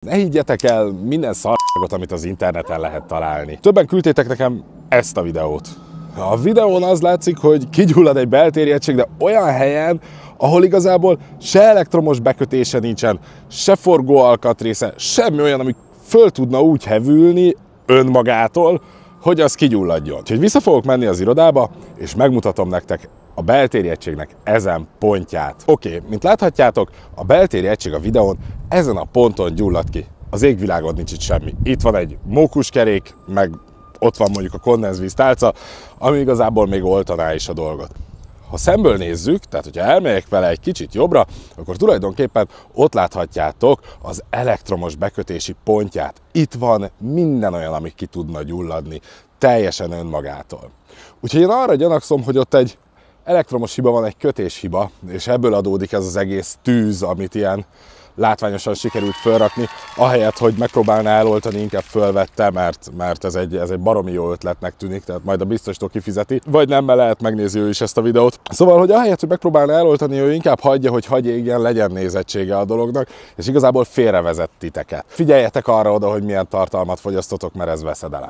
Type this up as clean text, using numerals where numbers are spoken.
Ne higgyetek el minden szarságot, amit az interneten lehet találni. Többen küldtétek nekem ezt a videót. A videón az látszik, hogy kigyullad egy beltéri egység, de olyan helyen, ahol igazából se elektromos bekötése nincsen, se forgóalkatrésze, semmi olyan, ami föl tudna úgy hevülni önmagától, hogy az kigyulladjon. Úgyhogy vissza fogok menni az irodába, és megmutatom nektek a beltéri egységnek ezen pontját. Oké, mint láthatjátok, a beltéri egység a videón ezen a ponton gyullad ki. Az égvilágon nincs itt semmi. Itt van egy mókuskerék, meg ott van mondjuk a kondenzvíz tálca, ami igazából még oltaná is a dolgot. Ha szemből nézzük, tehát hogyha elmegyek vele egy kicsit jobbra, akkor tulajdonképpen ott láthatjátok az elektromos bekötési pontját. Itt van minden olyan, ami ki tudna gyulladni, teljesen önmagától. Úgyhogy én arra gyanakszom, hogy ott egy elektromos hiba van, egy kötéshiba, és ebből adódik ez az egész tűz, amit ilyen látványosan sikerült felrakni, ahelyett, hogy megpróbálná eloltani, inkább fölvette, mert ez egy baromi jó ötletnek tűnik, tehát majd a biztostól kifizeti, vagy nem, mert lehet megnézi ő is ezt a videót. Szóval, hogy ahelyett, hogy megpróbálná eloltani, ő inkább hagyja, hogy hagyj égjen, legyen nézettsége a dolognak, és igazából félrevezet titeket. Figyeljetek arra oda, hogy milyen tartalmat fogyasztotok, mert ez veszedelem.